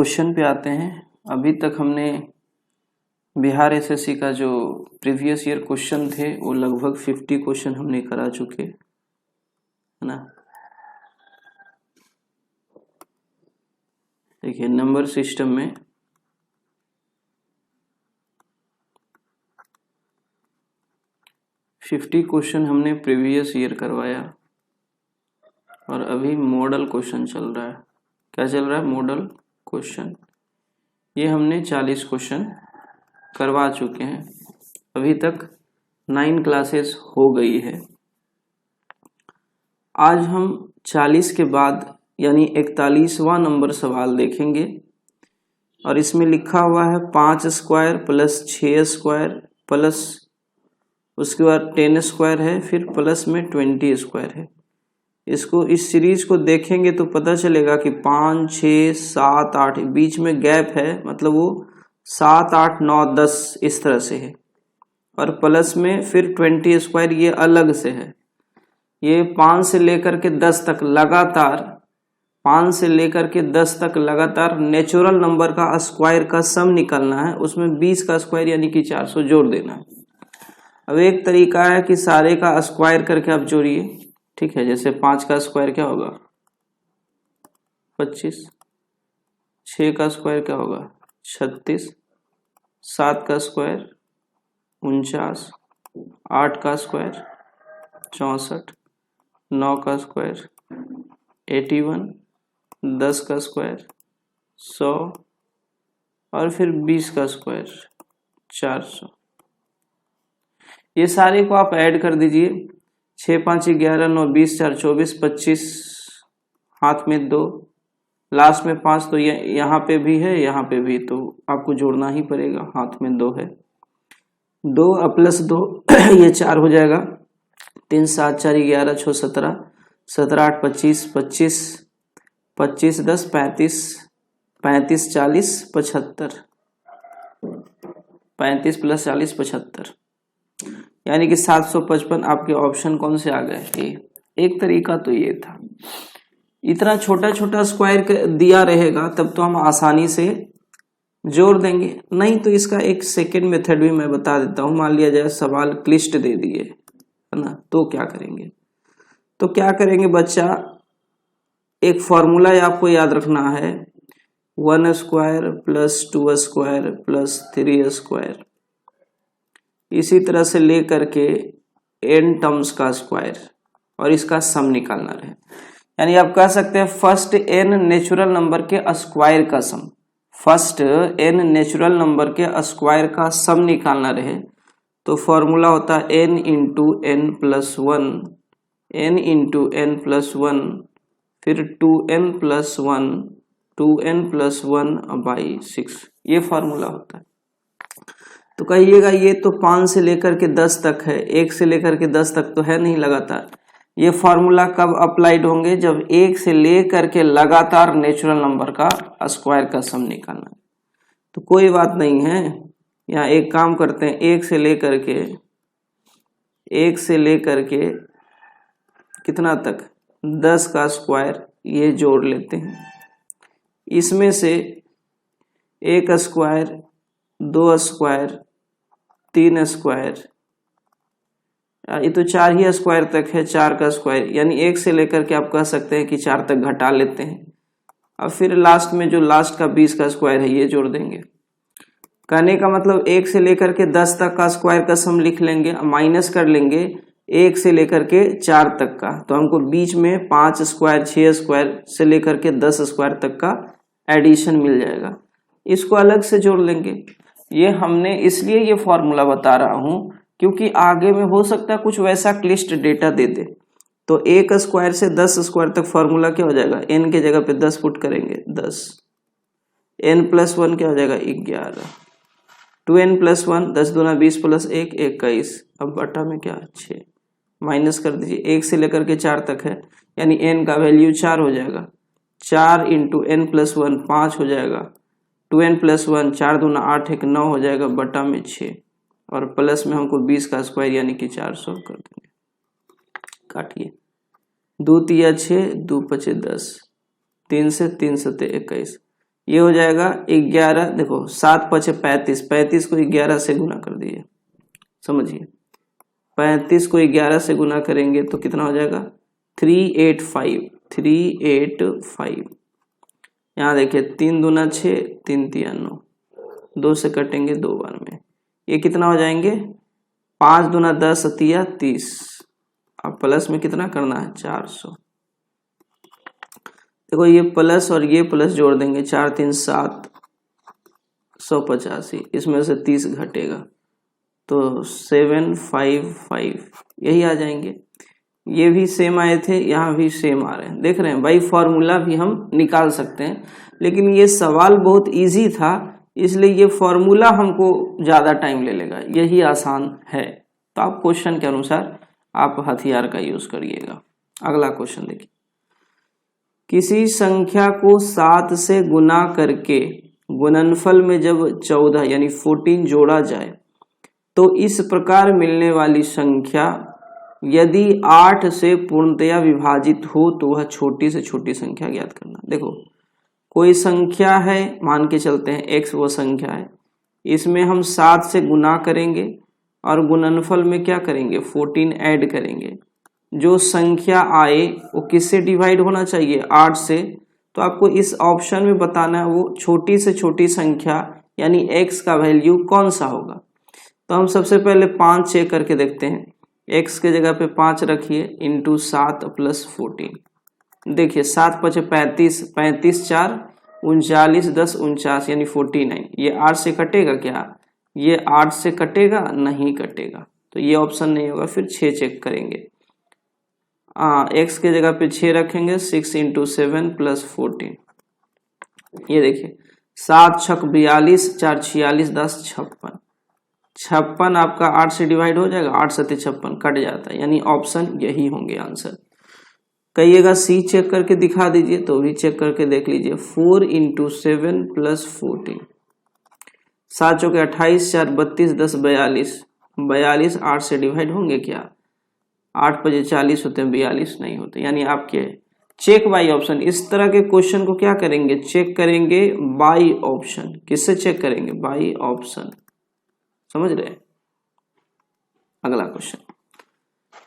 Question पे आते हैं। अभी तक हमने बिहार एसएससी का जो प्रीवियस ईयर क्वेश्चन थे वो लगभग 50 क्वेश्चन हमने करा चुके है ना। देखिए नंबर सिस्टम में फिफ्टी क्वेश्चन हमने प्रीवियस ईयर करवाया और अभी मॉडल क्वेश्चन चल रहा है। क्या चल रहा है? Model question. ये हमने 40 क्वेश्चन करवा चुके हैं। अभी तक 9 क्लासेस हो गई है। आज हम 40 के बाद यानी 41वां नंबर सवाल देखेंगे और इसमें लिखा हुआ है 5 स्क्वायर प्लस 6 स्क्वायर प्लस उसके बाद 10 स्क्वायर है, फिर प्लस में 20 स्क्वायर है। इसको इस सीरीज को देखेंगे तो पता चलेगा कि 5, 6, 7, 8 बीच में गैप है, मतलब वो 7, 8, 9, 10 इस तरह से है और प्लस में फिर 20 स्क्वायर ये अलग से है। ये 5 से लेकर के 10 तक लगातार 5 से लेकर के 10 तक लगातार नेचुरल नंबर का स्क्वायर का सम निकालना है। उसमें 20 का स्क्वायर यानी कि 400 जोड़ देना है। अब एक तरीका है कि सारे का स्क्वायर करके आप जोड़िए, ठीक है। जैसे 5 का स्क्वायर क्या होगा? 25। 6 का स्क्वायर क्या होगा? 36। 7 का स्क्वायर 49। 8 का स्क्वायर 64। 9 का स्क्वायर 81। 10 का स्क्वायर 100 और फिर 20 का स्क्वायर 400। ये सारे को आप ऐड कर दीजिए। 6, 5, 11, 9, 20, 4, 24, 25, हाथ में 2, लास्ट में 5, तो यहाँ पे भी है यहाँ पे भी, तो आपको जोड़ना ही पड़ेगा। हाथ में 2 है, 2 प्लस 2 ये 4 हो जाएगा। 3, 7, 4, 11, 6, 17, 17, 8, 25, 25, 25, 10, 35, 35, 40, 75, 35 प्लस 40 75, यानी कि 755 आपके ऑप्शन कौन से आ गए? एक तरीका तो ये था। इतना छोटा छोटा स्क्वायर दिया रहेगा तब तो हम आसानी से जोड़ देंगे, नहीं तो इसका एक सेकेंड मेथड भी मैं बता देता हूं। मान लिया जाए सवाल क्लिष्ट दे दिए है ना, तो क्या करेंगे? तो क्या करेंगे बच्चा, एक फॉर्मूला आपको याद रखना है, 1 square plus 2 square plus 3 square, इसी तरह से लेकर के n टर्म्स का स्क्वायर और इसका सम निकालना रहे। यानी आप कह सकते हैं फर्स्ट n नेचुरल नंबर के स्क्वायर का सम, फर्स्ट n नेचुरल नंबर के स्क्वायर का सम निकालना रहे तो फॉर्मूला होता है n into n plus 1, n into n plus 1, फिर 2n प्लस 1, 2n प्लस 1/6, ये फॉर्मूला होता है। तो कहिएगा ये तो 5 से लेकर के 10 तक है, 1 से लेकर के 10 तक तो है नहीं लगातार। ये फॉर्मूला कब अप्लाइड होंगे? जब 1 से लेकर के लगातार नेचुरल नंबर का स्क्वायर का सम निकालना है। तो कोई बात नहीं है, यहाँ एक काम करते हैं, 1 से लेकर के कितना तक? 10 का स्क्वायर ये जोड़ लेते हैं। इसमें से 1 स्क्वायर, 2 स्क्वायर, 3 स्क्वायर, ये तो 4 ही स्क्वायर तक है। 4 का स्क्वायर यानी 1 से लेकर के आप कह सकते हैं कि 4 तक घटा लेते हैं। अब फिर लास्ट में जो लास्ट का 20 का स्क्वायर है ये जोड़ देंगे। कहने का मतलब 1 से लेकर के 10 तक का स्क्वायर का सम लिख लेंगे, माइनस कर लेंगे 1 से लेकर के 4 तक का, तो हमको बीच में 5 स्क्वायर, 6 स्क्वायर से लेकर के 10 स्क्वायर तक का एडिशन मिल जाएगा। इसको अलग से जोड़ लेंगे। ये हमने इसलिए ये फॉर्मूला बता रहा हूं क्योंकि आगे में हो सकता है कुछ वैसा क्लिष्ट डेटा दे दे, तो 1 स्क्वायर से 10 स्क्वायर तक फॉर्मूला क्या हो जाएगा? n के जगह पे 10 पुट करेंगे, 10, n प्लस 1 क्या हो जाएगा? 11, 2n प्लस 1, 10 दूना 20 प्लस 1 21, अब बटा में क्या? 6, माइनस कर दीजिए। 1 से लेकर के 4 तक है यानी n का वैल्यू 4 हो जाएगा। 4 इंटू n प्लस 1 5 हो जाएगा, 2n प्लस 1, 4 दूना 8 1 9 हो जाएगा, बटा में 6 और प्लस में हमको 20 का स्क्वायर यानी कि 400 कर देंगे। काटिए, 2 तिया 6, 2 पचे 10, 3 से 3 सते 21, ये हो जाएगा 11, देखो 7 × 5 = 35, 35 को 11 से गुना कर दीजिए, समझिए 35 को 11 से गुना करेंगे तो कितना हो जाएगा 385। यहाँ देखिए 3 दूना 6, 3 तिया 9, 2 से कटेंगे 2 बार में, ये कितना हो जाएंगे 5 दूना 10 तिया 30, अब प्लस में कितना करना है 400। देखो ये प्लस और ये प्लस जोड़ देंगे, 4 3 7, 185, इसमें से 30 घटेगा तो 755 यही आ जाएंगे। ये भी सेम आए थे, यहाँ भी सेम आ रहे हैं, देख रहे हैं भाई। फॉर्मूला भी हम निकाल सकते हैं, लेकिन ये सवाल बहुत इजी था, इसलिए ये फॉर्मूला हमको ज़्यादा टाइम ले लेगा, यही आसान है। तो आप क्वेश्चन के अनुसार आप हथियार का यूज करिएगा। अगला क्वेश्चन देखिए, किसी संख्या को 7 से गुना करके गुणनफल में जब 14 यानी 14 जोड़ा जाए तो इस प्रकार मिलने वाली संख्या यदि 8 से पूर्णतया विभाजित हो तो वह छोटी से छोटी संख्या ज्ञात करना। देखो कोई संख्या है, मान के चलते हैं x वो संख्या है, इसमें हम 7 से गुना करेंगे और गुणनफल में क्या करेंगे 14 ऐड करेंगे। जो संख्या आए वो किससे डिवाइड होना चाहिए 8 से, तो आपको इस ऑप्शन में बताना है वो छोटी से छोटी संख्या यानी x का वैल्यू कौन सा होगा। तो हम सबसे पहले 5 चेक करके देखते हैं, x के जगह पे 5 रखिए इंटू 7 + 14, देखिए 7 × 5 = 35, 35 4 39, 10 49 यानी 49। ये 8 से कटेगा क्या, ये 8 से कटेगा नहीं कटेगा, तो ये ऑप्शन नहीं होगा। फिर 6 चेक करेंगे, x के जगह पे 6 रखेंगे, 6 × 7 + 14, ये देखिए 7 × 6 = 42, 4 × 46, 10 56, 56 आपका 8 से डिवाइड हो जाएगा, 8 × 7 = 56 कट जाता है, यानी ऑप्शन यही होंगे आंसर। कहिएगा सी चेक करके दिखा दीजिए, तो भी चेक करके देख लीजिए, 4 × 7 + 14, 7 × 4 = 28, 4 32, 10 42, 42 8 से डिवाइड होंगे क्या, 8 × 5 = 40 होते हैं, 42 नहीं होते, यानी आपके चेक बाई ऑप्शन। इस तरह के क्वेश्चन को क्या करेंगे, चेक करेंगे बाई ऑप्शन। किससे चेक करेंगे, बाई ऑप्शन, समझ रहे हैं। अगला क्वेश्चन,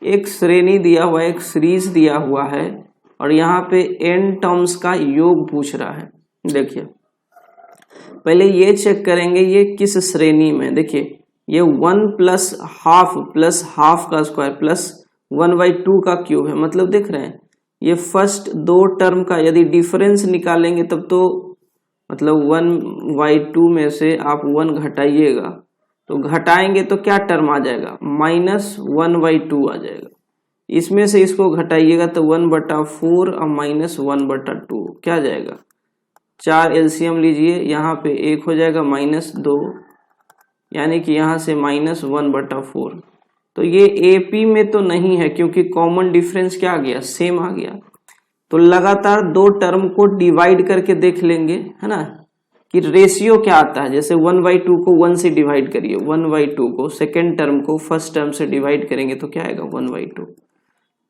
एक श्रेणी दिया हुआ है, एक सीरीज दिया हुआ है और यहाँ पे n टर्म्स का योग पूछ रहा है। देखिए पहले ये चेक करेंगे ये किस श्रेणी में, देखिए ये 1 + ½ + ½ का स्क्वायर प्लस 1/2 का क्यूब है, मतलब देख रहे हैं ये फर्स्ट 2 टर्म का यदि डिफरेंस निकालेंगे तब तो मतलब 1/2 में से आप 1 घटाइएगा, तो घटाएंगे तो क्या टर्म आ जाएगा -1/2 आ जाएगा। इसमें से इसको घटाइएगा तो 1/4 और -1/2 क्या जाएगा, 4 एलसीएम लीजिए, यहाँ पे 1 हो जाएगा -2, यानी कि यहाँ से -1/4। तो ये एपी में तो नहीं है क्योंकि कॉमन डिफरेंस क्या आ गया, सेम आ गया। तो लगातार 2 टर्म को डिवाइड करके देख लेंगे, है ना, कि रेशियो क्या आता है। जैसे 1/2 को 1 से डिवाइड करिए, 1/2 को सेकेंड टर्म को फर्स्ट टर्म से डिवाइड करेंगे तो क्या आएगा 1/2।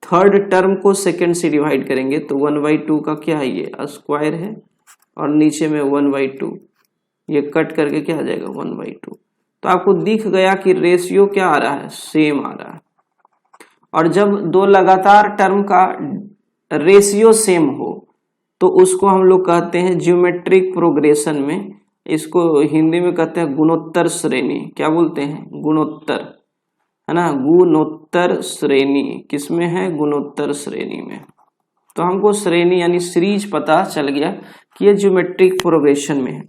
थर्ड टर्म को सेकेंड से डिवाइड करेंगे तो 1/2 का क्या है, ये स्क्वायर है और नीचे में 1/2, ये कट करके क्या आ जाएगा 1/2। तो आपको दिख गया कि रेशियो क्या आ रहा है, सेम आ रहा है। और जब 2 लगातार टर्म का रेशियो सेम हो तो उसको हम लोग कहते हैं ज्योमेट्रिक प्रोग्रेशन में, इसको हिंदी में कहते हैं गुणोत्तर श्रेणी। क्या बोलते हैं, गुणोत्तर, है ना, गुणोत्तर श्रेणी। किसमें है, गुणोत्तर श्रेणी में। तो हमको श्रेणी यानी सीरीज पता चल गया कि ये ज्योमेट्रिक प्रोग्रेशन में है,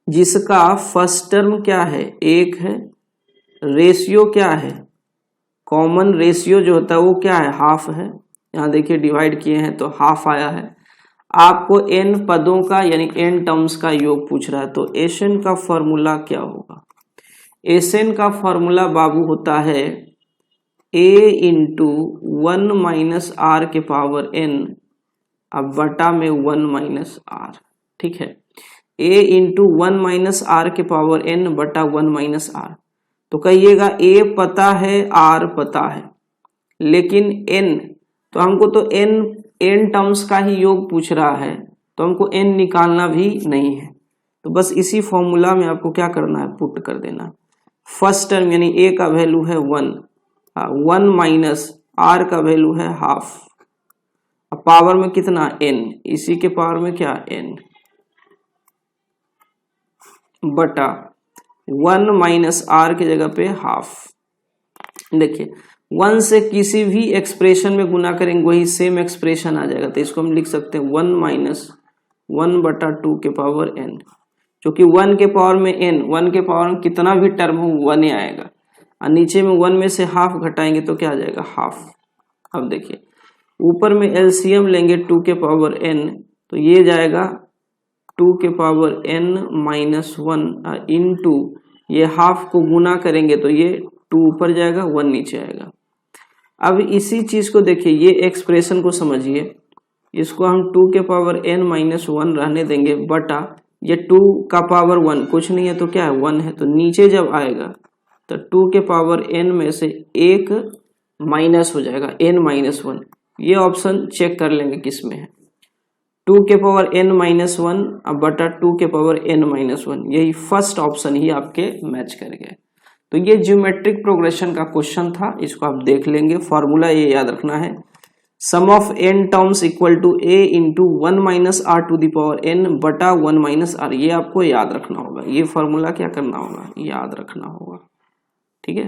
जिसका फर्स्ट टर्म क्या है 1 है, रेशियो क्या है, कॉमन रेशियो जो होता है वो क्या है ½ है। यहाँ देखिए डिवाइड किए हैं तो ½ आया है। आपको n पदों का यानी n टर्म्स का योग पूछ रहा है, तो Sn का फॉर्मूला क्या होगा। Sn का फॉर्मूला बाबू होता है a × 1 - r के पावर n अब बटा में 1 - r, ठीक है, a × 1 - r के पावर n बटा 1 - r। तो कहिएगा a पता है r पता है, लेकिन n, तो हमको तो n टर्म्स का ही योग पूछ रहा है, तो हमको n निकालना भी नहीं है। तो बस इसी फॉर्मूला में आपको क्या करना है, पुट कर देना। फर्स्ट टर्म यानी a का वैल्यू है 1, 1 माइनस r का वैल्यू है हाफ, अब पावर में कितना n, इसी के पावर में क्या n, बटा 1 माइनस r की जगह पे हाफ। देखिए 1 से किसी भी एक्सप्रेशन में गुना करेंगे वही सेम एक्सप्रेशन आ जाएगा, तो इसको हम लिख सकते हैं 1 माइनस 1 बटा 2 के पावर n, क्योंकि 1 के पावर में n, 1 के पावर में कितना भी टर्म हो 1 ही आएगा, और नीचे में 1 में से हाफ घटाएंगे तो क्या आ जाएगा, हाफ। अब देखिए ऊपर में एलसीएम लेंगे 2 के पावर n, तो ये जाएगा 2 के पावर n माइनस 1 इंटू ये हाफ को गुना करेंगे तो ये 2 ऊपर जाएगा 1 नीचे आएगा। अब इसी चीज को देखिए, ये एक्सप्रेशन को समझिए, इसको हम 2 के पावर n माइनस 1 रहने देंगे बटा ये 2 का पावर 1 कुछ नहीं है तो क्या है 1 है, तो नीचे जब आएगा तो 2 के पावर n में से 1 माइनस हो जाएगा n माइनस 1। ये ऑप्शन चेक कर लेंगे किस में है, 2 के पावर n माइनस 1 अब बटा 2 के पावर n माइनस 1, यही फर्स्ट ऑप्शन ही आपके मैच कर गए। तो ये ज्योमेट्रिक प्रोग्रेशन का क्वेश्चन था, इसको आप देख लेंगे। फॉर्मूला ये याद रखना है, sum of n terms equal to a into 1 minus r to the power n बटा 1 माइनस r, ये आपको याद रखना होगा। ये फॉर्मूला क्या करना होगा, याद रखना होगा, ठीक है।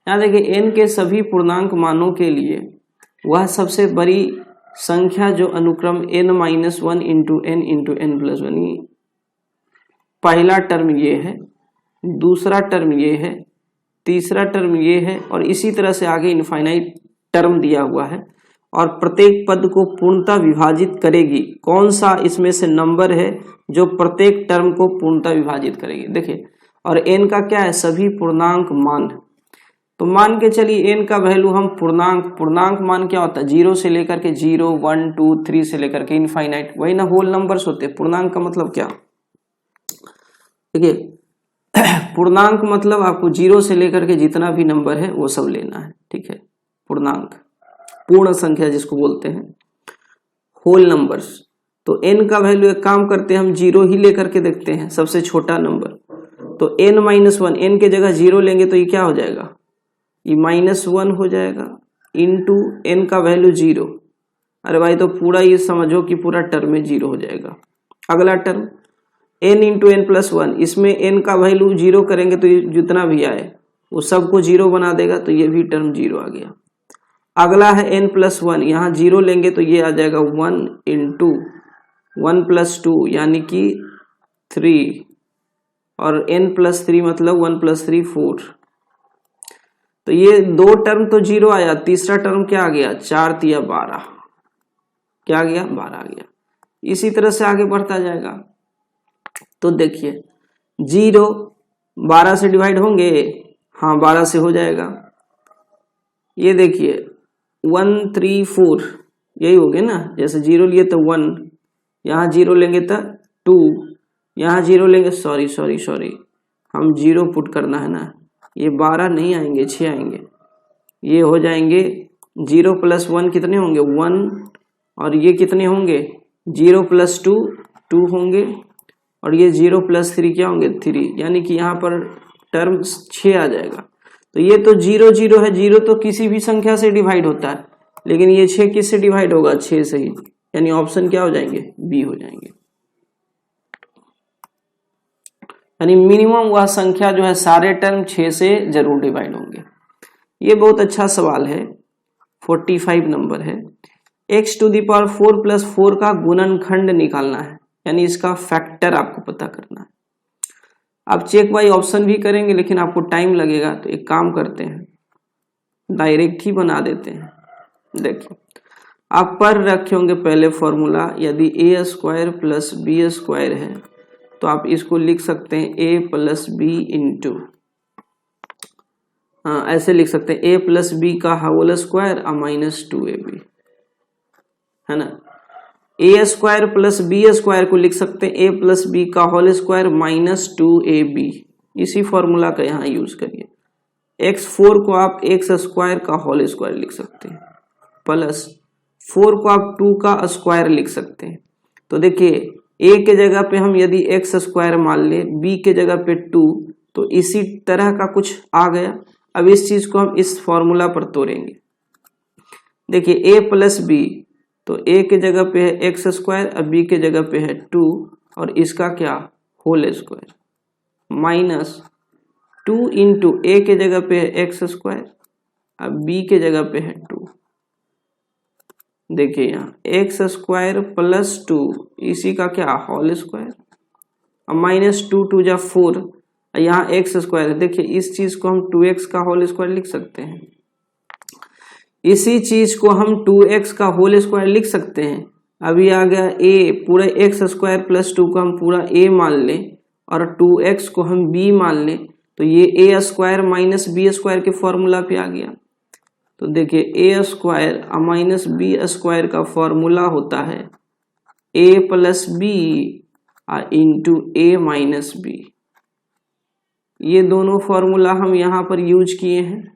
यहाँ देखिए n के सभी पूर्णांक मानों के लिए वह सबसे बड़ी संख्या जो अनुक्रम n minus 1 into n plus 1, पहला टर्म ये है, दूसरा टर्म ये है, तीसरा टर्म ये है, और इसी तरह से आगे इनफाइनाइट टर्म दिया हुआ है, और प्रत्येक पद को पूर्णतः विभाजित करेगी। कौन सा इसमें से नंबर है जो प्रत्येक टर्म को पूर्णतः विभाजित करेगी, देखिए। और n का क्या है, सभी पूर्णांक मान, तो मान के चलिए n का वैल्यू हम पूर्णांक मान क्या होता है, 0 से लेकर के 0, 1, 2, 3 से लेकर के इनफाइनाइट, वही ना होल नंबर्स होते हैं। पूर्णांक का मतलब क्या, देखिए पूर्णांक मतलब आपको 0 से लेकर के जितना भी नंबर है वो सब लेना है, ठीक है। पूर्णांक पूर्ण संख्या जिसको बोलते हैं, होल नंबर्स। तो n का वैल्यू एक काम करते हैं, हम 0 ही लेकर के देखते हैं, सबसे छोटा नंबर। तो n माइनस 1, n के जगह 0 लेंगे तो ये क्या हो जाएगा, ये माइनस 1 हो जाएगा इंटू n का वैल्यू 0। अरे भाई तो पूरा ये समझो कि पूरा टर्म में 0 हो जाएगा। अगला term n into n plus 1, इसमें n का वैल्यू 0 करेंगे तो जितना भी आए वो सबको 0 बना देगा, तो ये भी टर्म 0 आ गया। अगला है n प्लस 1, यहाँ 0 लेंगे तो ये आ जाएगा 1 इंटू 1 प्लस 2 यानी कि 3, और n प्लस 3 मतलब 1 प्लस 3 4। तो ये दो टर्म तो 0 आया, तीसरा टर्म क्या आ गया, 4 तिया 12, क्या आ गया, 12 आ गया। इसी तरह से आगे बढ़ता जाएगा। तो देखिए 0 12 से डिवाइड होंगे, हाँ 12 से हो जाएगा। ये देखिए 1 3 4 यही हो गया ना, जैसे 0 लिए तो 1, यहाँ 0 लेंगे तो 2, यहाँ 0 लेंगे, सॉरी हम 0 पुट करना है ना, ये 12 नहीं आएंगे, 6 आएंगे। ये हो जाएंगे 0 प्लस 1 कितने होंगे, 1, और ये कितने होंगे, 0 प्लस 2 2 होंगे, और ये 0 प्लस 3 क्या होंगे, 3, यानी कि यहाँ पर टर्म 6 आ जाएगा। तो ये तो 0 0 है, 0 तो किसी भी संख्या से डिवाइड होता है, लेकिन ये 6 किससे डिवाइड होगा, 6 से ही, यानी ऑप्शन क्या हो जाएंगे, बी हो जाएंगे। यानी मिनिमम वह संख्या जो है सारे टर्म 6 से जरूर डिवाइड होंगे। ये बहुत अच्छा सवाल है, 45 नंबर है। x to the power 4 plus 4 का गुणनखंड निकालना है, यानी इसका फैक्टर आपको पता करना है। आप चेक बाई ऑप्शन भी करेंगे लेकिन आपको टाइम लगेगा, तो एक काम करते हैं डायरेक्ट ही बना देते हैं। देखिए आप पढ़ रखे होंगे पहले फॉर्मूला, यदि a square plus B square है तो आप इसको लिख सकते हैं a प्लस बी इंटू, हाँ ऐसे लिख सकते हैं a प्लस बी का होल स्क्वायर माइनस 2ab, है ना। a square plus B square को लिख सकते हैं a प्लस बी का होल स्क्वायर माइनस 2ab, इसी फॉर्मूला का यहाँ यूज करिए। x4 को आप x स्क्वायर का होल स्क्वायर लिख सकते हैं, प्लस 4 को आप 2 का स्क्वायर लिख सकते हैं। तो देखिए a के जगह पे हम यदि x स्क्वायर मान ले, b के जगह पे 2, तो इसी तरह का कुछ आ गया। अब इस चीज को हम इस फॉर्मूला पर तोड़ेंगे। देखिए a प्लस बी, तो a के जगह पे है x स्क्वायर, अब b के जगह पे है 2 और इसका क्या whole square, minus 2 into a के जगह पे है x स्क्वायर, अब b के जगह पे है 2। देखिए यहाँ x स्क्वायर प्लस 2 इसी का क्या होल स्क्वायर, अब माइनस 2 2 जा 4, यहाँ x स्क्वायर है। देखिए इस चीज को हम 2x का होल स्क्वायर लिख सकते हैं, इसी चीज को हम 2x का होल स्क्वायर लिख सकते हैं। अभी आ गया a, पूरा x स्क्वायर प्लस 2 को हम पूरा a मान लें और 2x को हम b मान लें, तो ये a square minus B square के फॉर्मूला पे आ गया। तो देखिए a square minus B square का फॉर्मूला होता है a plus B into a minus B. ये दोनों फॉर्मूला हम यहाँ पर यूज किए हैं।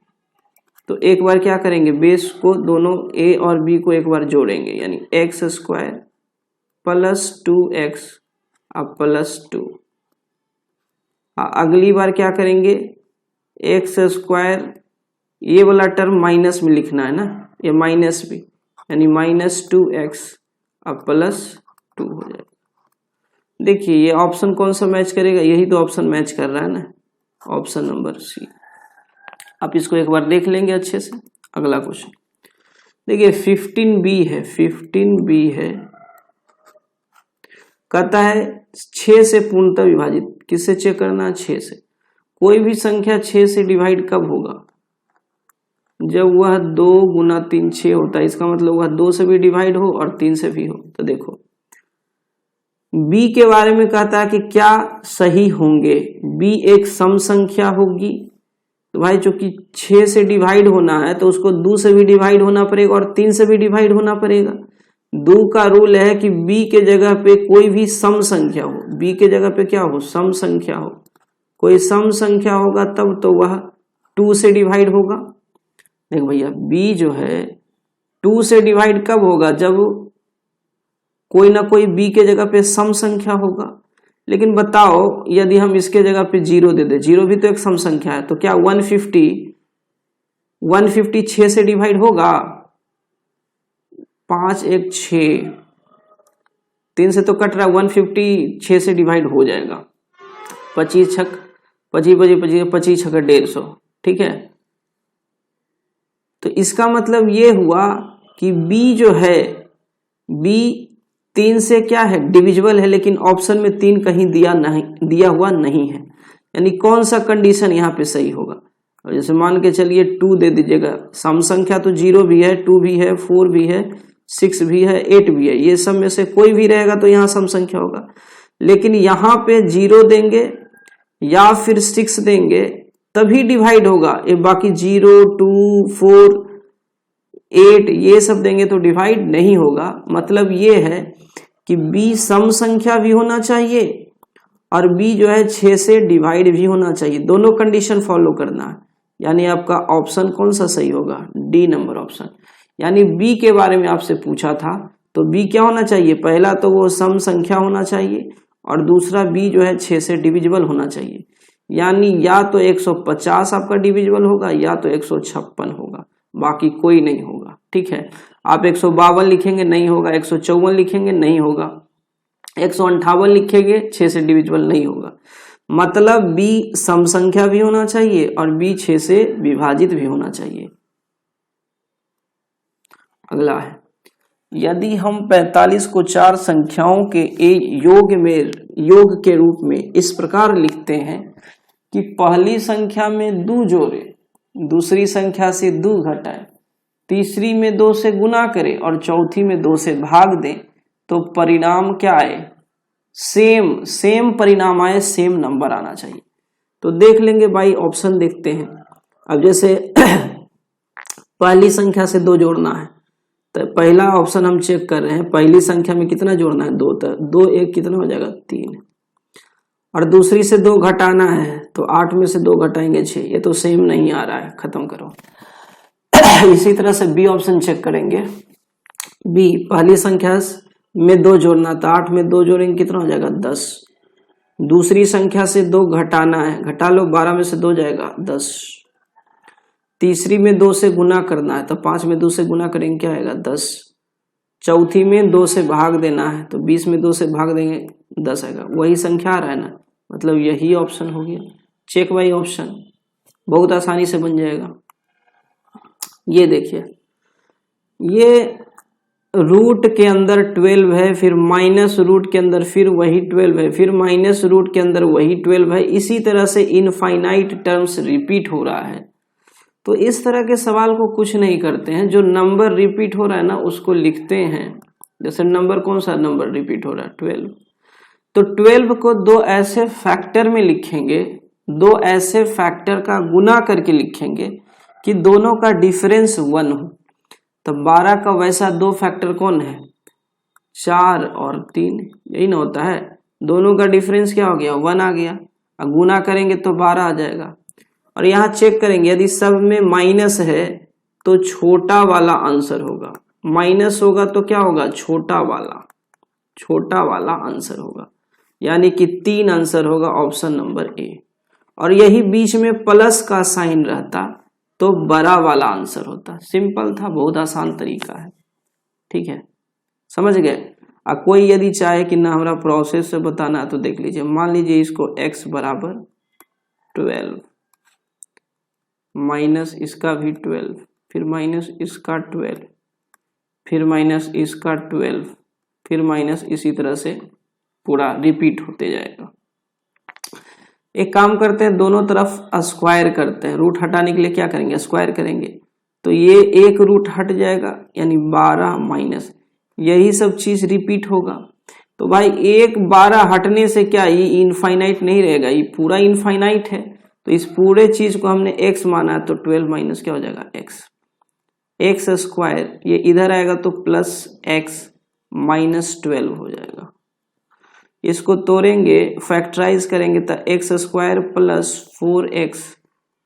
तो एक बार क्या करेंगे, बेस को दोनों a और b को एक बार जोड़ेंगे, यानी x स्क्वायर प्लस 2x अब प्लस 2। अगली बार क्या करेंगे, x स्क्वायर, ये वाला टर्म माइनस में लिखना है ना, ये माइनस भी, यानी माइनस 2x अब प्लस 2 हो जाएगा। देखिए ये ऑप्शन कौन सा मैच करेगा, यही तो ऑप्शन मैच कर रहा है ना, ऑप्शन नंबर सी। आप इसको एक बार देख लेंगे अच्छे से। अगला क्वेश्चन देखिए 15b है, 15b है, कहता है 6 से पूर्णतः विभाजित, किससे चेक करना है, 6 से। कोई भी संख्या 6 से डिवाइड कब होगा, जब वह 2 गुना 3 6 होता है, इसका मतलब वह 2 से भी डिवाइड हो और 3 से भी हो। तो देखो b के बारे में कहता है कि क्या सही होंगे, b एक सम संख्या होगी, तो भाई चूंकि 6 से डिवाइड होना है तो उसको 2 से भी डिवाइड होना पड़ेगा और 3 से भी डिवाइड होना पड़ेगा। 2 का रूल है कि b के जगह पे कोई भी सम संख्या हो, b के जगह पे क्या हो, सम संख्या हो, कोई सम संख्या होगा तब तो वह 2 से डिवाइड होगा। देख भैया b जो है 2 से डिवाइड कब होगा, जब कोई ना कोई b के जगह पे सम संख्या होगा। लेकिन बताओ यदि हम इसके जगह पे 0 दे दे, 0 भी तो एक सम संख्या है, तो क्या 150 6 से डिवाइड होगा, 5 1 6, 3 से तो कट रहा है, 150 6 से डिवाइड हो जाएगा, 25 छक 25 छक 150, ठीक है। तो इसका मतलब ये हुआ कि b जो है, b 3 से क्या है, डिविजिबल है, लेकिन ऑप्शन में 3 कहीं दिया हुआ नहीं है। यानी कौन सा कंडीशन यहाँ पे सही होगा। और जैसे मान के चलिए 2 दे दीजिएगा, सम संख्या तो 0 भी है, 2 भी है, 4 भी है, 6 भी है, 8 भी है, ये सब में से कोई भी रहेगा तो यहाँ सम संख्या होगा। लेकिन यहाँ पे 0 देंगे या फिर 6 देंगे तभी डिवाइड होगा, ये बाकी 0 2 4 8 ये सब देंगे तो डिवाइड नहीं होगा। मतलब ये है कि b सम संख्या भी होना चाहिए और b जो है 6 से डिवाइड भी होना चाहिए, दोनों कंडीशन फॉलो करना है। यानी आपका ऑप्शन कौन सा सही होगा, डी नंबर ऑप्शन। यानी b के बारे में आपसे पूछा था तो b क्या होना चाहिए, पहला तो वो सम संख्या होना चाहिए और दूसरा b जो है 6 से डिविजिबल होना चाहिए। यानी या तो 150 आपका डिविजिबल होगा या तो 156 होगा, बाकी कोई नहीं होगा, ठीक है। आप 152 लिखेंगे नहीं होगा, 154 लिखेंगे नहीं होगा, 158 लिखेंगे 6 से डिविजिबल नहीं होगा। मतलब b सम संख्या भी होना चाहिए और b 6 से विभाजित भी होना चाहिए। अगला है, यदि हम 45 को 4 संख्याओं के योग के रूप में इस प्रकार लिखते हैं कि पहली संख्या में 2 जोड़े, दूसरी संख्या से 2 घटाएं, तीसरी में 2 से गुना करें और चौथी में 2 से भाग दें, तो परिणाम क्या आए, सेम परिणाम आए, सेम नंबर आना चाहिए। तो देख लेंगे भाई, ऑप्शन देखते हैं। अब जैसे पहली संख्या से 2 जोड़ना है तो पहला ऑप्शन हम चेक कर रहे हैं, पहली संख्या में कितना जोड़ना है, 2, तो 2 1 कितना हो जाएगा 3, और दूसरी से 2 घटाना है तो 8 में से 2 घटाएंगे 6, ये तो सेम नहीं आ रहा है, खत्म करो। इसी तरह से बी ऑप्शन चेक करेंगे, बी, पहली संख्या में 2 जोड़ना, तो 8 में 2 जोड़ेंगे कितना हो जाएगा 10। दूसरी संख्या से 2 घटाना है, घटा लो, 12 में से 2 जाएगा 10। तीसरी में 2 से गुना करना है, तो 5 में 2 से गुना करेंगे क्या आएगा 10। चौथी में 2 से भाग देना है, तो 20 में 2 से भाग देंगे 10 आएगा। वही संख्या आ रहा है ना, मतलब यही ऑप्शन हो गया। चेक बाई ऑप्शन, बहुत आसानी से बन जाएगा। ये देखिए, ये रूट के अंदर 12 है, फिर माइनस रूट के अंदर फिर वही 12 है, फिर माइनस रूट के अंदर वही 12 है। इसी तरह से इनफाइनाइट टर्म्स रिपीट हो रहा है। तो इस तरह के सवाल को कुछ नहीं करते हैं, जो नंबर रिपीट हो रहा है ना उसको लिखते हैं। जैसे नंबर, कौन सा नंबर रिपीट हो रहा है 12, तो 12 को 2 ऐसे फैक्टर में लिखेंगे, 2 ऐसे फैक्टर का गुना करके लिखेंगे कि दोनों का डिफरेंस 1 हो। तो 12 का वैसा 2 फैक्टर कौन है, 4 और 3, यही ना होता है। दोनों का डिफरेंस क्या हो गया 1 आ गया, और गुना करेंगे तो 12 आ जाएगा। और यहाँ चेक करेंगे, यदि सब में माइनस है तो छोटा वाला आंसर होगा, माइनस होगा तो क्या होगा छोटा वाला आंसर होगा, यानी कि 3 आंसर होगा ऑप्शन नंबर ए। और यही बीच में प्लस का साइन रहता तो बड़ा वाला आंसर होता। सिंपल था, बहुत आसान तरीका है, ठीक है, समझ गए। कोई यदि चाहे कि ना हमारा प्रोसेस से बताना है तो देख लीजिए। मान लीजिए इसको x बराबर 12 माइनस इसका भी 12, फिर माइनस इसका 12, फिर माइनस इसका 12, फिर माइनस, इसी तरह से पूरा रिपीट होते जाएगा। एक काम करते हैं, दोनों तरफ स्क्वायर करते हैं। रूट हटाने के लिए क्या करेंगे, स्क्वायर करेंगे, तो ये एक रूट हट जाएगा, यानी 12 माइनस, यही सब चीज रिपीट होगा। तो भाई एक 12 हटने से क्या ये इनफाइनाइट नहीं रहेगा, ये पूरा इनफाइनाइट है। तो इस पूरे चीज को हमने x माना है, तो 12 माइनस क्या हो जाएगा x स्क्वायर, ये इधर आएगा तो प्लस x माइनस 12 हो जाएगा। इसको तोड़ेंगे, फैक्टराइज करेंगे तो x square plus 4x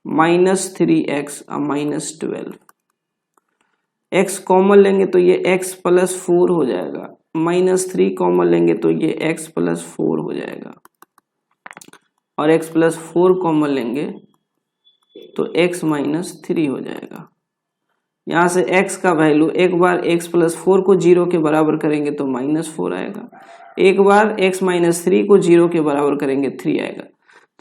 minus 3x और माइनस 12। x कॉमन लेंगे तो ये x प्लस 4 हो जाएगा, माइनस 3 कॉमन लेंगे तो ये x प्लस 4 हो जाएगा, और x प्लस 4 कॉमन लेंगे तो x माइनस 3 हो जाएगा। यहाँ से x का वैल्यू, एक बार x प्लस 4 को 0 के बराबर करेंगे तो माइनस 4 आएगा, एक बार x माइनस 3 को 0 के बराबर करेंगे 3 आएगा।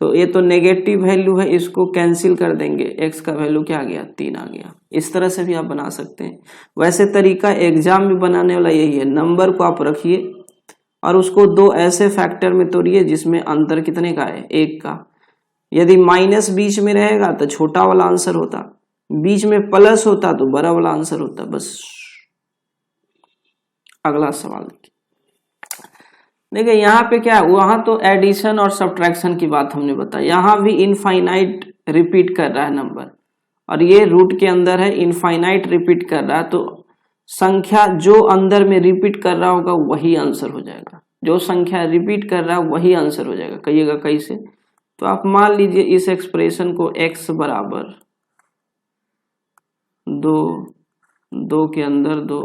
तो ये तो नेगेटिव वैल्यू है, इसको कैंसिल कर देंगे, x का वैल्यू क्या आ गया 3 आ गया। इस तरह से भी आप बना सकते हैं। वैसे तरीका एग्जाम में बनाने वाला यही है, नंबर को आप रखिए और उसको 2 ऐसे फैक्टर में तोड़िए जिसमें अंतर कितने का है, 1 का। यदि माइनस बीच में रहेगा तो छोटा वाला आंसर होता, बीच में प्लस होता तो बड़ा वाला आंसर होता। बस अगला सवाल देखिए, यहाँ पे क्या है, वहां तो एडिशन और सब्ट्रैक्शन की बात हमने बताई, यहाँ भी इनफाइनाइट रिपीट कर रहा है नंबर, और ये रूट के अंदर है, इनफाइनाइट रिपीट कर रहा है। तो संख्या जो अंदर में रिपीट कर रहा होगा वही आंसर हो जाएगा, जो संख्या रिपीट कर रहा है वही आंसर हो जाएगा। कहिएगा कैसे, तो आप मान लीजिए इस एक्सप्रेशन को x बराबर 2, 2 के अंदर 2,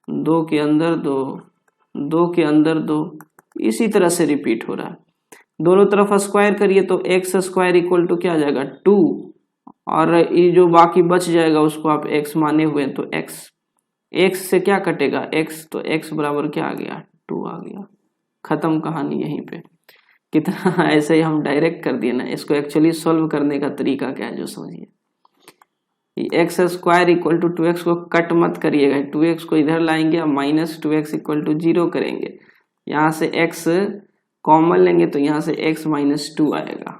2 के अंदर 2, 2 के अंदर 2, इसी तरह से रिपीट हो रहा है। दोनों तरफ स्क्वायर करिए तो x स्क्वायर इक्वल टू क्या आ जाएगा 2, और ये जो बाकी बच जाएगा उसको आप x माने हुए हैं, तो x से क्या कटेगा x, तो x बराबर क्या आ गया 2 आ गया। खत्म कहानी यहीं पे। कितना ऐसे ही हम डायरेक्ट कर दिए ना। इसको एक्चुअली सॉल्व करने का तरीका क्या है जो समझिए, x square equal to 2x को कट मत करिएगा, 2x को इधर लाएंगे और माइनस 2x इक्वल टू 0 करेंगे। यहाँ से x कॉमन लेंगे तो यहाँ से x माइनस 2 आएगा,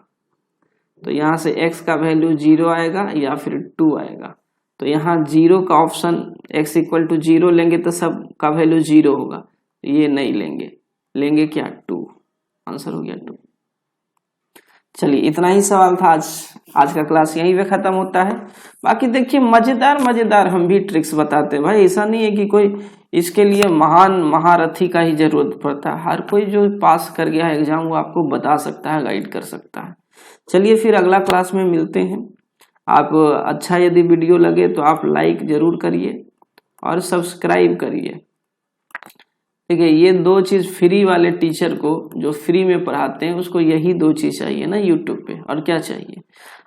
तो यहाँ से x का वैल्यू 0 आएगा या फिर 2 आएगा। तो यहाँ 0 का ऑप्शन, x इक्वल टू 0 लेंगे तो सब का वैल्यू 0 होगा, ये नहीं लेंगे, लेंगे क्या 2, आंसर हो गया 2। चलिए इतना ही सवाल था आज का क्लास यहीं पे खत्म होता है। बाकी देखिए मजेदार हम भी ट्रिक्स बताते हैं भाई, ऐसा नहीं है कि कोई इसके लिए महान महारथी का ही जरूरत पड़ता है। हर कोई जो पास कर गया है एग्जाम वो आपको बता सकता है, गाइड कर सकता है। चलिए फिर अगला क्लास में मिलते हैं। आप अच्छा यदि वीडियो लगे तो आप लाइक जरूर करिए और सब्सक्राइब करिए। ठीक है, ये 2 चीज फ्री वाले टीचर को जो फ्री में पढ़ाते हैं उसको यही 2 चीज चाहिए ना यूट्यूब पे, और क्या चाहिए?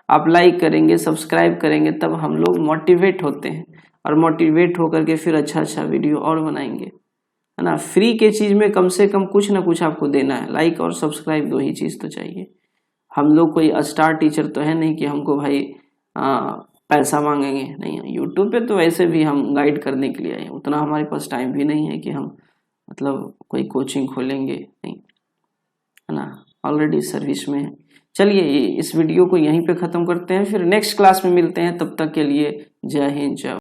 आप लाइक करेंगे, सब्सक्राइब करेंगे, तब हम लोग मोटिवेट होते हैं और मोटिवेट होकर के फिर अच्छा वीडियो और बनाएंगे, है ना। फ्री के चीज में कम से कम कुछ ना कुछ आपको देना है, लाइक और सब्सक्राइब 2 ही चीज तो चाहिए। हम लोग कोई स्टार टीचर तो है नहीं कि हमको भाई पैसा मांगेंगे, नहीं। यूट्यूब पे तो वैसे भी हम गाइड करने के लिए आए, उतना हमारे पास टाइम भी नहीं है कि हम मतलब कोई कोचिंग खोलेंगे, नहीं, है ना, ऑलरेडी सर्विस में है। चलिए इस वीडियो को यहीं पे ख़त्म करते हैं, फिर नेक्स्ट क्लास में मिलते हैं, तब तक के लिए जय हिंद जय।